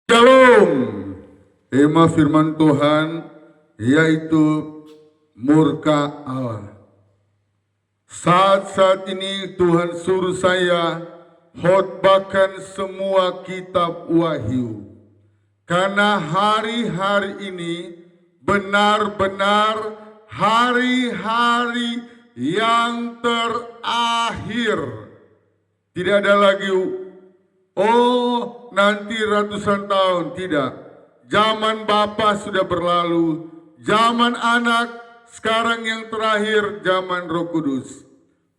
Shalom. Tema firman Tuhan yaitu murka Allah. Saat ini Tuhan suruh saya khotbahkan semua kitab Wahyu. Karena hari-hari ini benar-benar hari-hari yang terakhir. Tidak ada lagi nanti ratusan tahun, tidak. Zaman Bapa sudah berlalu, zaman anak, sekarang yang terakhir zaman Roh Kudus.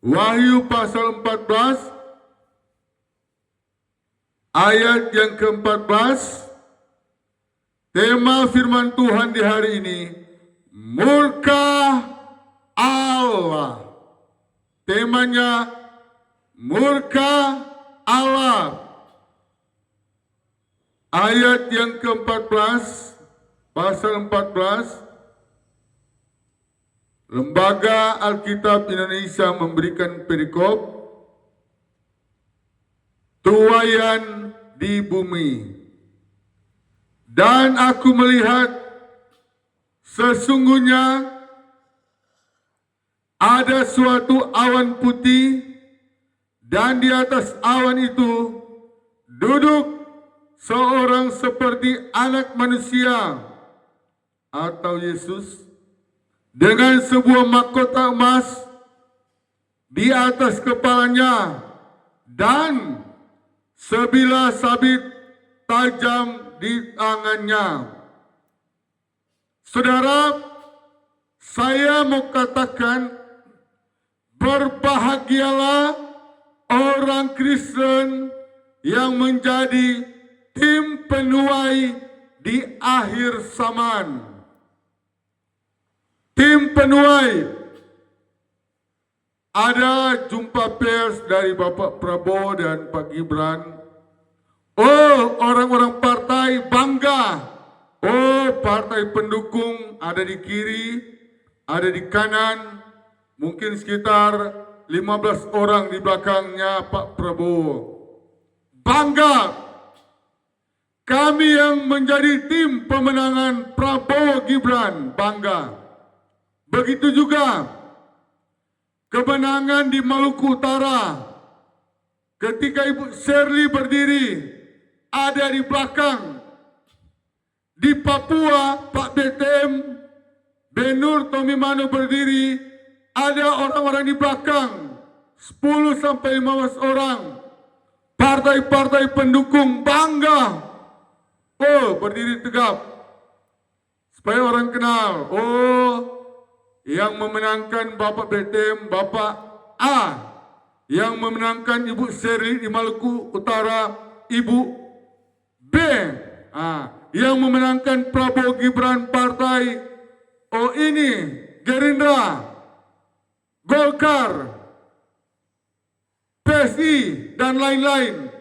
Wahyu pasal 14, ayat yang ke-14, tema firman Tuhan di hari ini, murka Allah. Temanya, murka Allah. Ayat yang ke-14, pasal 14, Lembaga Alkitab Indonesia memberikan perikop, tuaian di bumi. Dan aku melihat sesungguhnya ada suatu awan putih, dan di atas awan itu duduk seorang seperti anak manusia atau Yesus dengan sebuah mahkota emas di atas kepalanya dan sebilah sabit tajam di tangannya. Saudara, saya mau katakan, berbahagialah orang Kristen yang menjadi tim penuai di akhir zaman. Tim penuai. Ada jumpa pers dari Bapak Prabowo dan Pak Gibran. Orang-orang partai bangga. Partai pendukung ada di kiri, ada di kanan. Mungkin sekitar 15 orang di belakangnya Pak Prabowo. Bangga. Kami yang menjadi tim pemenangan Prabowo Gibran bangga. Begitu juga kemenangan di Maluku Utara. Ketika Ibu Shirley berdiri, ada di belakang. Di Papua, Pak BTM, Benur Tomimano berdiri, ada orang-orang di belakang. 10 sampai 15 orang. Partai-partai pendukung bangga. Berdiri tegap supaya orang kenal. Yang memenangkan Bapak BTM, Bapak A. Yang memenangkan Ibu Shirley di Maluku Utara, Ibu B. Yang memenangkan Prabowo Gibran partai ini Gerindra, Golkar, PSI dan lain-lain.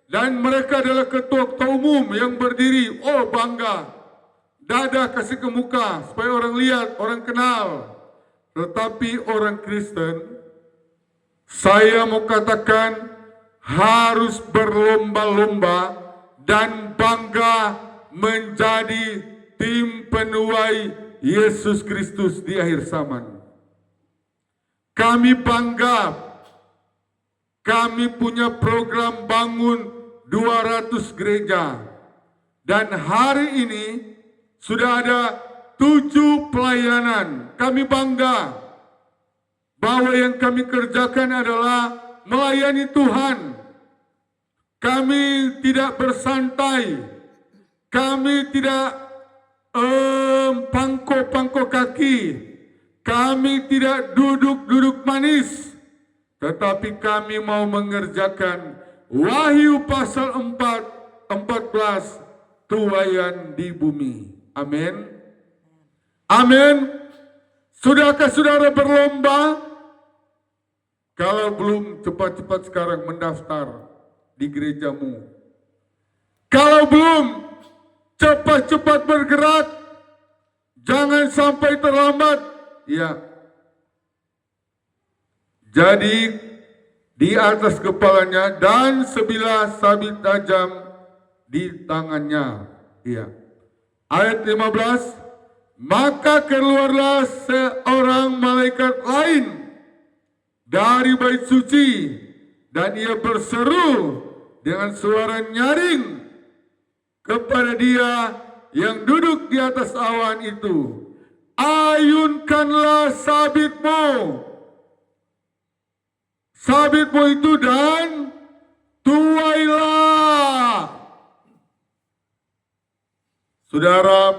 Dan mereka adalah ketua-ketua umum yang berdiri. Bangga. Dada kasih ke muka supaya orang lihat, orang kenal. Tetapi orang Kristen, saya mau katakan, harus berlomba-lomba dan bangga menjadi tim penuai Yesus Kristus di akhir zaman. Kami bangga. Kami punya program bangun 200 gereja. Dan hari ini sudah ada 7 pelayanan. Kami bangga bahwa yang kami kerjakan adalah melayani Tuhan. Kami tidak bersantai. Kami tidak pangko-pangko kaki. Kami tidak duduk-duduk manis. Tetapi kami mau mengerjakan Wahyu pasal 14, tuaian di bumi. Amin. Amin. Sudahkah saudara berlomba? Kalau belum, cepat-cepat sekarang mendaftar di gerejamu. Kalau belum, cepat-cepat bergerak. Jangan sampai terlambat. Ya. Jadi di atas kepalanya dan sebilah sabit tajam di tangannya. Iya. Ayat 15, maka keluarlah seorang malaikat lain dari bait suci dan ia berseru dengan suara nyaring kepada dia yang duduk di atas awan itu, ayunkanlah sabitmu itu dan tuailah. Saudara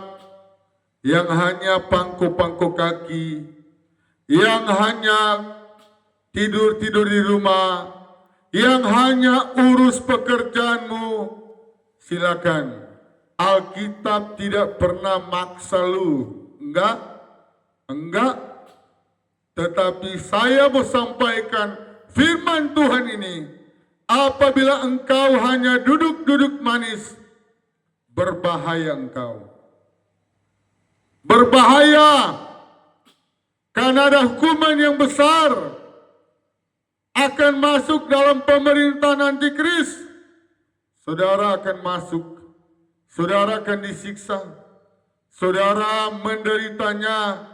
yang hanya pangku-pangku kaki, yang hanya tidur-tidur di rumah, yang hanya urus pekerjaanmu, silakan. Alkitab tidak pernah maksa lu, enggak. Tetapi saya mau sampaikan firman Tuhan ini, apabila engkau hanya duduk-duduk manis, berbahaya engkau. Berbahaya, karena ada hukuman yang besar akan masuk dalam pemerintahan antikris. Saudara akan masuk, saudara akan disiksa, saudara menderitanya,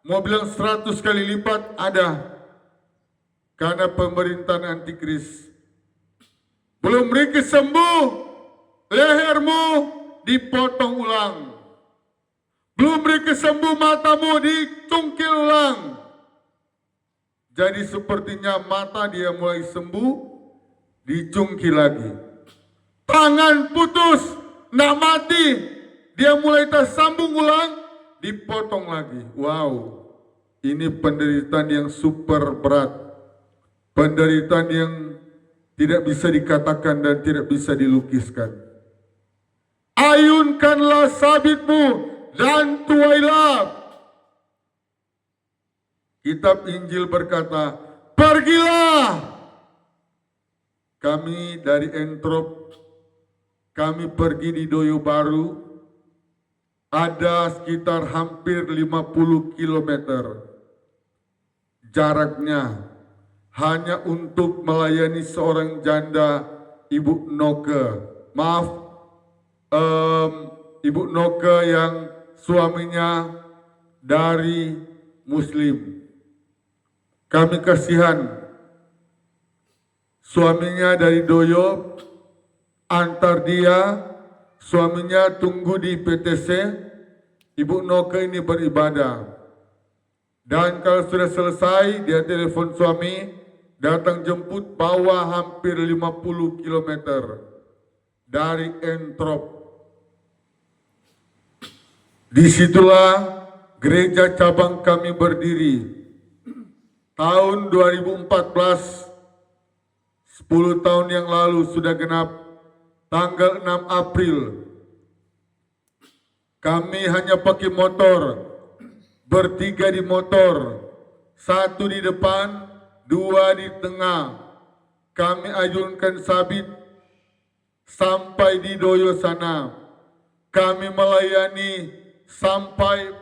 mau bilang 100 kali lipat ada, karena pemerintahan antikris. Belum mereka sembuh, lehermu dipotong ulang. Belum mereka sembuh, matamu dicungkil ulang. Jadi sepertinya mata dia mulai sembuh, dicungkil lagi. Tangan putus, nak mati, dia mulai tersambung ulang, dipotong lagi. Wow, ini penderitaan yang super berat. Penderitaan yang tidak bisa dikatakan dan tidak bisa dilukiskan. Ayunkanlah sabitmu dan tuailah. Kitab Injil berkata, pergilah. Kami dari Entrop, kami pergi di Doyo Baru, ada sekitar hampir 50 km jaraknya, hanya untuk melayani seorang janda, Ibu Noke. Maaf, Ibu Noke yang suaminya dari Muslim. Kami kasihan, suaminya dari Doyo, antar dia, suaminya tunggu di PTC, Ibu Noke ini beribadah. Dan kalau sudah selesai, dia telepon suami, datang jemput, bawa hampir 50 km dari Entrop. Disitulah gereja cabang kami berdiri. Tahun 2014, 10 tahun yang lalu sudah genap, tanggal 6 April. Kami hanya pakai motor, bertiga di motor, satu di depan, dua di tengah. Kami ayunkan sabit sampai di Doyo sana. Kami melayani sampai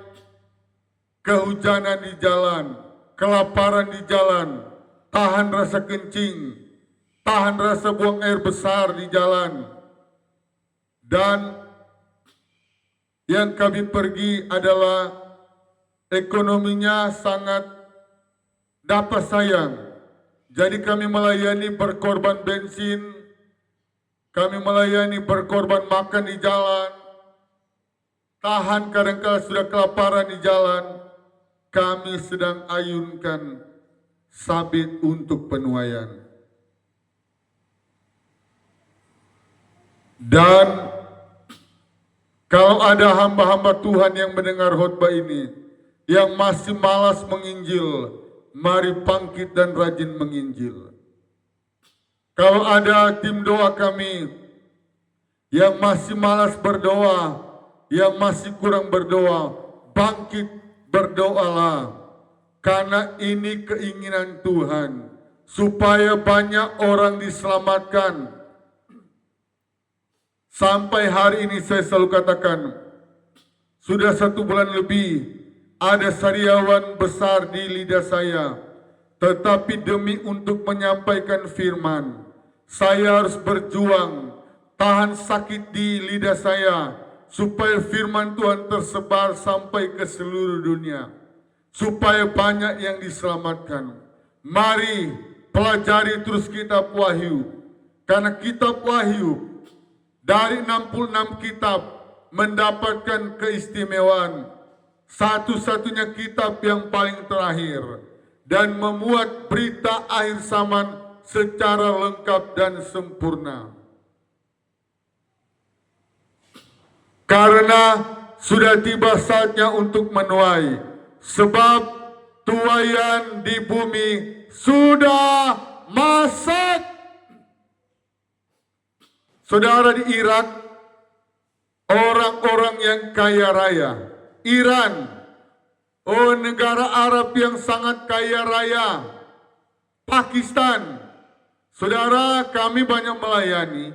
kehujanan di jalan, kelaparan di jalan, tahan rasa kencing, tahan rasa buang air besar di jalan. Dan yang kami pergi adalah ekonominya sangat dapat sayang. Jadi kami melayani berkorban bensin, kami melayani berkorban makan di jalan, tahan kadang-kala sudah kelaparan di jalan. Kami sedang ayunkan sabit untuk penuaian. Dan kalau ada hamba-hamba Tuhan yang mendengar khotbah ini, yang masih malas menginjil, mari bangkit dan rajin menginjil. Kalau ada tim doa kami yang masih malas berdoa, yang masih kurang berdoa, bangkit berdoalah. Karena ini keinginan Tuhan, supaya banyak orang diselamatkan. Sampai hari ini saya selalu katakan, sudah 1 bulan lebih, ada sariawan besar di lidah saya. Tetapi demi untuk menyampaikan firman, saya harus berjuang tahan sakit di lidah saya, supaya firman Tuhan tersebar sampai ke seluruh dunia, supaya banyak yang diselamatkan. Mari pelajari terus kitab Wahyu, karena kitab Wahyu dari 66 kitab mendapatkan keistimewaan, satu-satunya kitab yang paling terakhir, dan memuat berita akhir zaman secara lengkap dan sempurna. Karena sudah tiba saatnya untuk menuai, sebab tuaian di bumi sudah masak. Saudara, di Irak, orang-orang yang kaya raya, Iran, negara Arab yang sangat kaya raya, Pakistan, saudara, kami banyak melayani.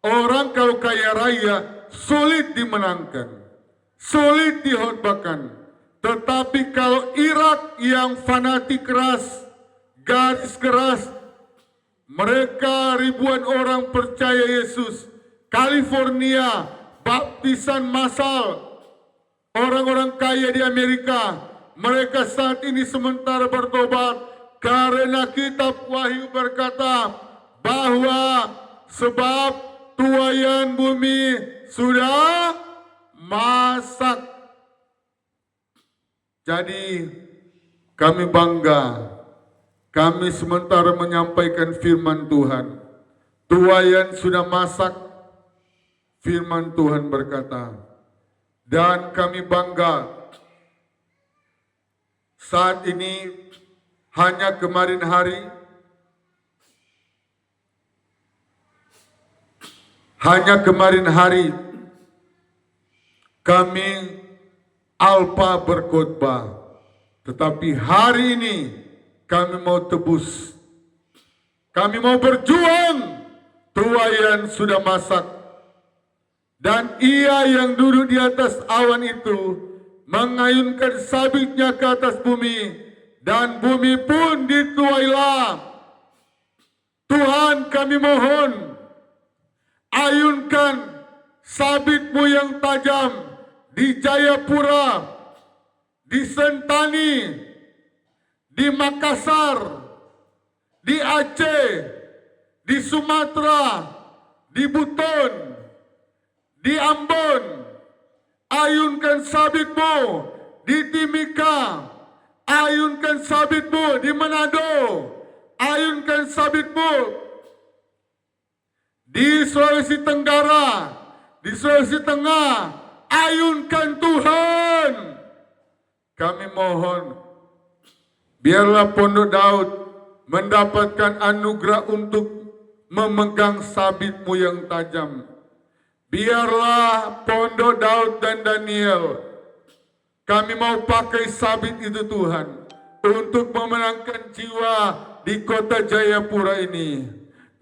Orang kalau kaya raya sulit dimenangkan, sulit dihotbahkan. Tetapi kalau Irak yang fanatik keras, garis keras, mereka ribuan orang percaya Yesus. California, baptisan massal. Orang-orang kaya di Amerika, mereka saat ini sementara bertobat karena kitab Wahyu berkata bahwa sebab tuaian bumi sudah masak. Jadi kami bangga, kami sementara menyampaikan firman Tuhan. Tuaian sudah masak, firman Tuhan berkata. Dan kami bangga saat ini hanya kemarin hari kami Alpa berkhotbah, tetapi hari ini kami mau tebus, kami mau berjuang. Tuaian sudah masak, dan Ia yang duduk di atas awan itu mengayunkan sabitnya ke atas bumi, dan bumi pun dituailah. Tuhan, kami mohon, ayunkan sabit-Mu yang tajam di Jayapura, di Sentani, di Makassar, di Aceh, di Sumatera, di Buton, di Ambon. Ayunkan sabit-Mu di Timika, ayunkan sabit-Mu di Manado, ayunkan sabit-Mu di Sulawesi Tenggara, di Sulawesi Tengah. Ayunkan Tuhan. Kami mohon, biarlah Pondok Daud mendapatkan anugerah untuk memegang sabit-Mu yang tajam. Biarlah Pondok Daud dan Daniel, kami mau pakai sabit itu Tuhan, untuk memenangkan jiwa di kota Jayapura ini.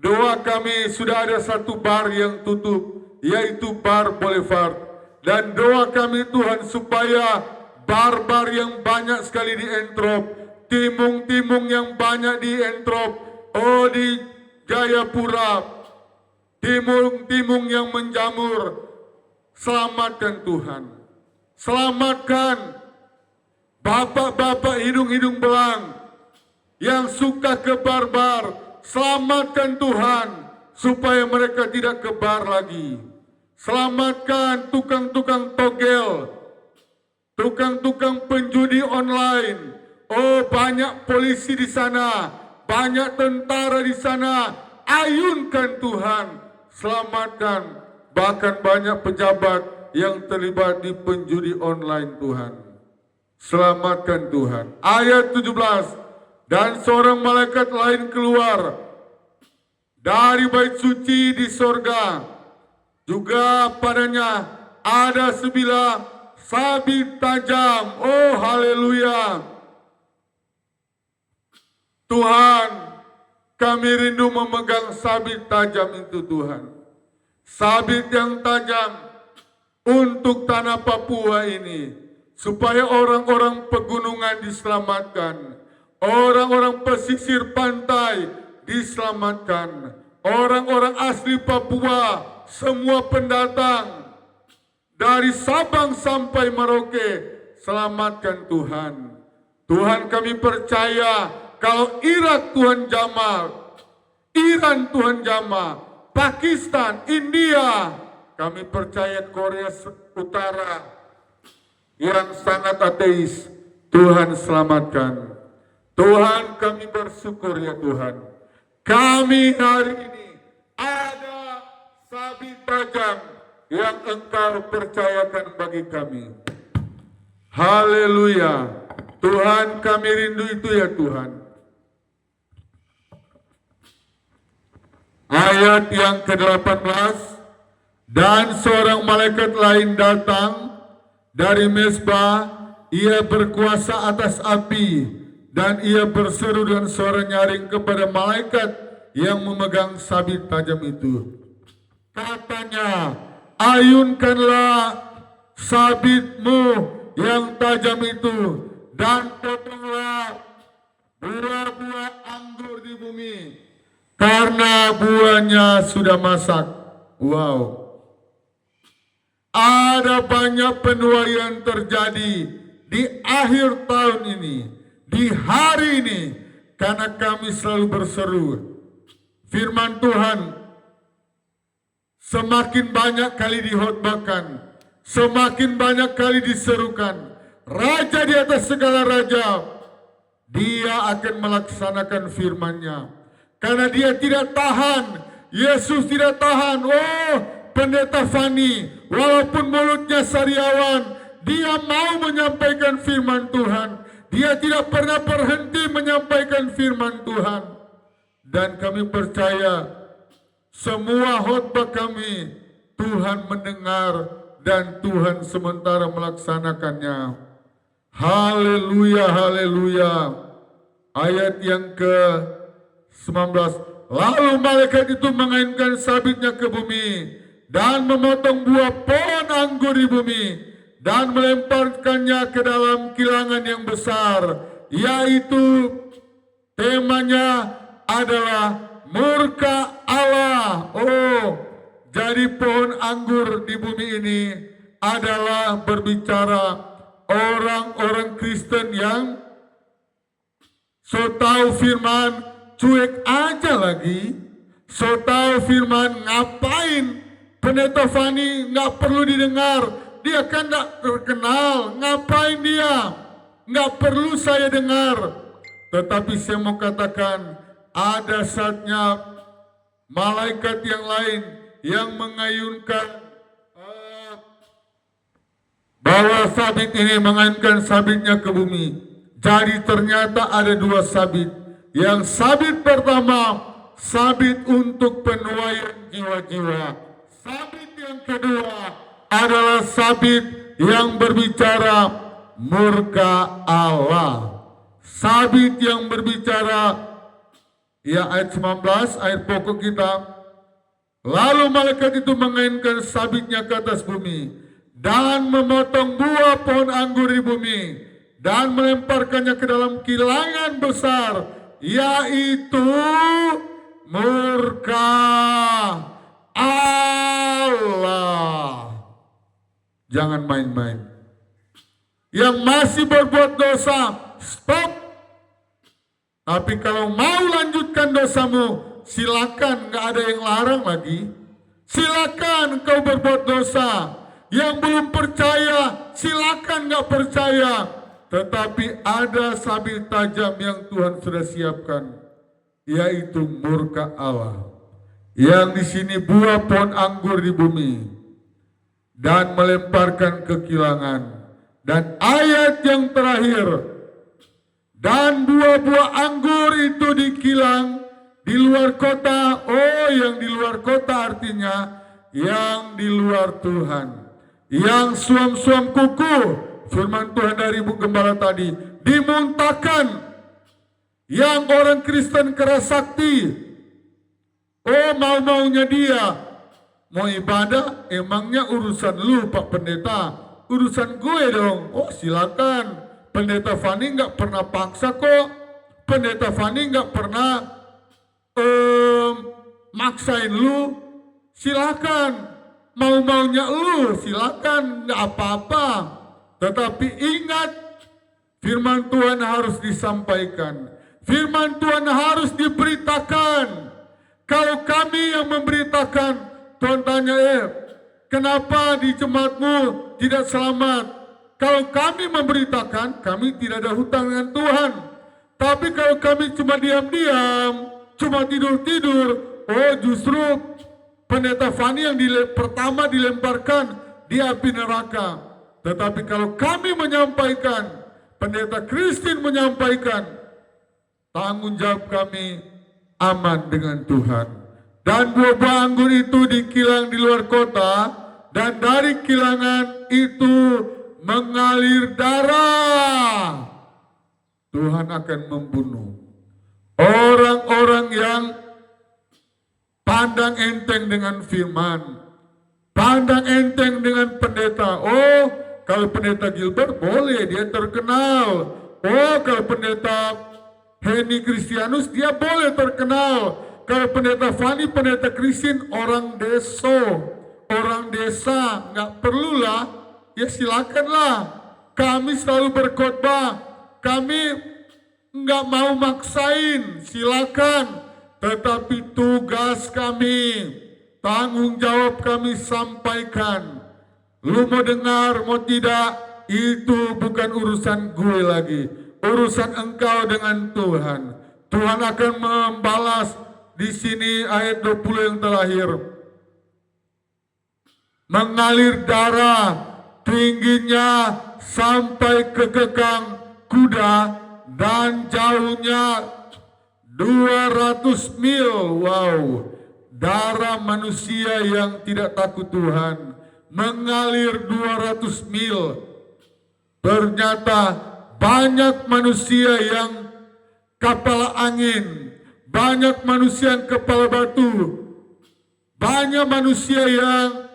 Doa kami, sudah ada satu bar yang tutup, yaitu Bar Boulevard. Dan doa kami Tuhan supaya bar-bar yang banyak sekali di Entrop, timung-timung yang banyak di Entrop, di Jayapura, timung-timung yang menjamur, selamatkan Tuhan. Selamatkan bapak-bapak hidung-hidung belang yang suka ke bar-bar. Selamatkan Tuhan supaya mereka tidak ke bar lagi. Selamatkan tukang-tukang togel, tukang-tukang penjudi online. Banyak polisi di sana, banyak tentara di sana. Ayunkan Tuhan, selamatkan. Bahkan banyak pejabat yang terlibat di penjudi online Tuhan. Selamatkan Tuhan. Ayat 17. Dan seorang malaikat lain keluar dari bait suci di sorga. Juga padanya ada sebilah sabit tajam. Oh haleluya. Tuhan, kami rindu memegang sabit tajam itu Tuhan. Sabit yang tajam untuk tanah Papua ini, supaya orang-orang pegunungan diselamatkan, orang-orang pesisir pantai diselamatkan, orang-orang asli Papua, semua pendatang dari Sabang sampai Merauke, selamatkan Tuhan. Tuhan, kami percaya kalau Irak Tuhan jamah, Iran Tuhan jamah, Pakistan, India, kami percaya Korea Utara yang sangat ateis, Tuhan selamatkan. Tuhan, kami bersyukur ya Tuhan. Kami hari ini ada sabit tajam yang Engkau percayakan bagi kami. Haleluya. Tuhan, kami rindu itu ya Tuhan. Ayat yang ke-18, dan seorang malaikat lain datang dari mezbah, ia berkuasa atas api, dan ia berseru dengan suara nyaring kepada malaikat yang memegang sabit tajam itu. Katanya, ayunkanlah sabitmu yang tajam itu, dan potonglah buah-buah anggur di bumi, karena buahnya sudah masak. Wow. Ada banyak penuaian terjadi di akhir tahun ini, di hari ini, karena kami selalu berseru. Firman Tuhan semakin banyak kali dihotbahkan, semakin banyak kali diserukan. Raja di atas segala raja, dia akan melaksanakan firman-Nya. Karena dia tidak tahan, Yesus tidak tahan. Oh, Pendeta Fani, walaupun mulutnya sariawan, dia mau menyampaikan firman Tuhan. Dia tidak pernah berhenti menyampaikan firman Tuhan. Dan kami percaya semua khotbah kami Tuhan mendengar dan Tuhan sementara melaksanakannya. Haleluya, haleluya. Ayat yang ke-19. Lalu malaikat itu mengaitkan sabitnya ke bumi dan memotong buah pohon anggur di bumi dan melemparkannya ke dalam kilangan yang besar, yaitu temanya adalah murka Allah. Oh, jadi pohon anggur di bumi ini adalah berbicara orang-orang Kristen yang so tahu firman cuek aja lagi, so tahu firman ngapain. Pendeta Fani nggak perlu didengar, dia kan nggak terkenal, ngapain dia, nggak perlu saya dengar. Tetapi saya mau katakan, ada saatnya malaikat yang lain yang mengayunkan bahwa sabit ini mengayunkan sabitnya ke bumi. Jadi ternyata ada dua sabit. Yang sabit pertama, sabit untuk penuaian jiwa-jiwa. Sabit yang kedua adalah sabit yang berbicara murka Allah. Sabit yang berbicara, ya ayat 19, ayat pokok kita. Lalu malaikat itu mengaitkan sabitnya ke atas bumi dan memotong buah pohon anggur di bumi dan melemparkannya ke dalam kilangan besar, yaitu murka Allah. Jangan main-main. Yang masih berbuat dosa, stop. Tapi kalau mau lanjutkan dosamu, silakan, nggak ada yang larang lagi. Silakan kau berbuat dosa. Yang belum percaya, silakan nggak percaya. Tetapi ada sabit tajam yang Tuhan sudah siapkan, yaitu murka Allah. Yang di sini buah pohon anggur di bumi dan melemparkan ke kilangan. Dan ayat yang terakhir, dan buah-buah anggur itu dikilang di luar kota. Oh, yang di luar kota artinya yang di luar Tuhan. Yang suam-suam kuku, firman Tuhan dari Ibu Gembala tadi, dimuntahkan. Yang orang Kristen keras sakti, oh mau-maunya dia, mau ibadah, emangnya urusan lu Pak Pendeta, urusan gue dong. Oh silakan, Pendeta Fani nggak pernah paksa kok. Pendeta Fani nggak pernah maksain lu, silakan. Mau-maunya lu, silakan, nggak apa-apa. Tetapi ingat, firman Tuhan harus disampaikan. Firman Tuhan harus diberitakan. Kalau kami yang memberitakan, Tuhan tanya, kenapa di jemaatmu tidak selamat? Kalau kami memberitakan, kami tidak ada hutang dengan Tuhan. Tapi kalau kami cuma diam-diam, cuma tidur-tidur, justru Pendeta Fani yang pertama dilemparkan di api neraka. Tetapi kalau kami menyampaikan, Pendeta Christine menyampaikan, tanggung jawab kami aman dengan Tuhan. Dan buah-buah anggur itu dikilang di luar kota, dan dari kilangan itu mengalir darah. Tuhan akan membunuh orang-orang yang pandang enteng dengan firman, pandang enteng dengan pendeta. Kalau pendeta Gilbert boleh, dia terkenal. Kalau pendeta Henny Kristianus, dia boleh terkenal. Kalau pendeta Fani, pendeta Christine, orang desa, nggak perlulah, ya silakanlah. Kami selalu berkhotbah, kami nggak mau maksain, silakan. Tetapi tugas kami, tanggung jawab kami sampaikan. Lu mau dengar, mau tidak, itu bukan urusan gue lagi. Urusan engkau dengan Tuhan. Tuhan akan membalas. Di sini ayat 20 yang terakhir. Mengalir darah, tingginya sampai ke kekang kuda, dan jauhnya 200 mil. Wow, darah manusia yang tidak takut Tuhan mengalir 200 mil. Ternyata banyak manusia yang kepala angin, banyak manusia yang kepala batu, banyak manusia yang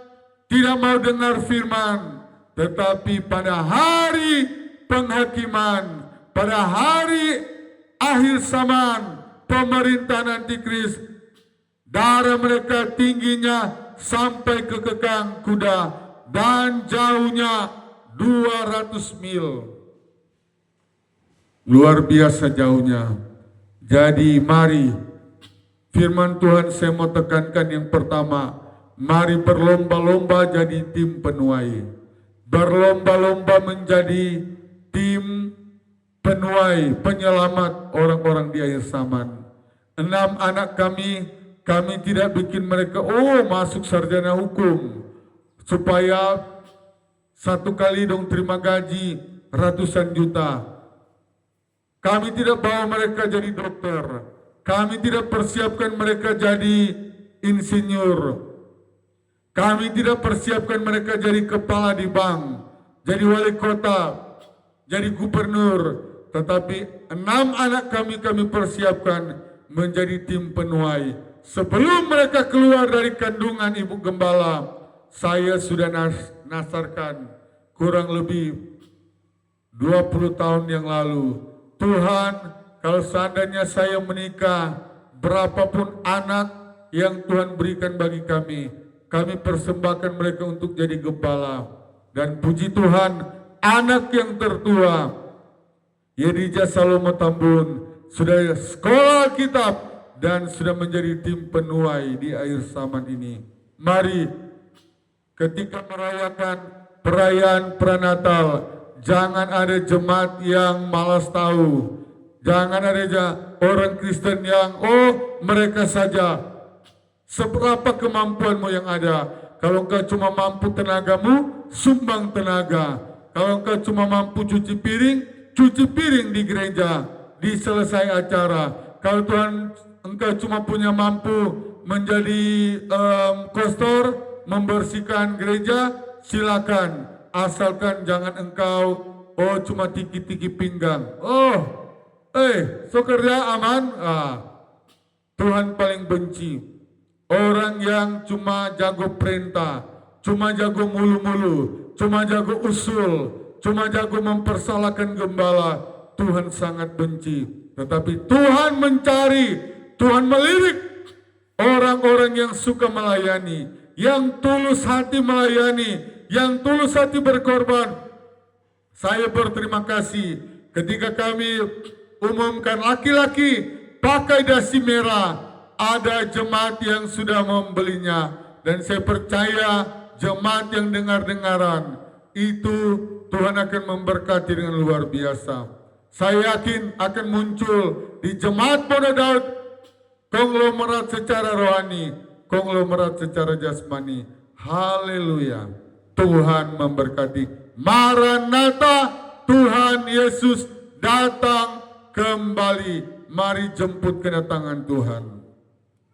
tidak mau dengar firman. Tetapi pada hari penghakiman, pada hari akhir zaman, pemerintahan antikris, darah mereka tingginya sampai ke kekang kuda, dan jauhnya 200 mil. Luar biasa jauhnya. Jadi mari, firman Tuhan saya mau tekankan yang pertama, mari berlomba-lomba jadi tim penuai. Berlomba-lomba menjadi tim penuai, penyelamat orang-orang di akhir zaman. 6 anak kami tidak bikin mereka masuk sarjana hukum supaya satu kali dong terima gaji ratusan juta. Kami tidak bawa mereka jadi dokter. Kami tidak persiapkan mereka jadi insinyur. Kami tidak persiapkan mereka jadi kepala di bank, jadi wali kota, jadi gubernur. Tetapi 6 anak kami persiapkan menjadi tim penuai. Sebelum mereka keluar dari kandungan ibu gembala, saya sudah nasarkan kurang lebih 20 tahun yang lalu. Tuhan, kalau seandainya saya menikah, berapapun anak yang Tuhan berikan bagi kami persembahkan mereka untuk jadi gembala. Dan puji Tuhan, anak yang tertua, Yedija Salomo Tambun, sudah sekolah Alkitab dan sudah menjadi tim penuai di akhir zaman ini. Mari, ketika merayakan perayaan Pranatal, jangan ada jemaat yang malas tahu. Jangan ada orang Kristen yang mereka saja. Seberapa kemampuanmu yang ada. Kalau engkau cuma mampu tenagamu, sumbang tenaga. Kalau engkau cuma mampu cuci piring di gereja, di selesai acara. Kalau Tuhan engkau cuma punya mampu menjadi kostor, membersihkan gereja, silakan. Asalkan jangan engkau cuma tiki-tiki pinggang. So kerja aman. Tuhan paling benci orang yang cuma jago perintah, cuma jago mulu-mulu, cuma jago usul, cuma jago mempersalahkan gembala. Tuhan sangat benci. Tetapi Tuhan mencari, Tuhan melirik orang-orang yang suka melayani, yang tulus hati melayani, yang tulus hati berkorban. Saya berterima kasih ketika kami umumkan laki-laki pakai dasi merah, ada jemaat yang sudah membelinya, dan saya percaya jemaat yang dengar-dengaran itu Tuhan akan memberkati dengan luar biasa. Saya yakin akan muncul di jemaat Pondok Daud konglomerat secara rohani, konglomerat secara jasmani. Haleluya. Tuhan memberkati. Maranatha, Tuhan Yesus datang kembali. Mari jemput kedatangan Tuhan.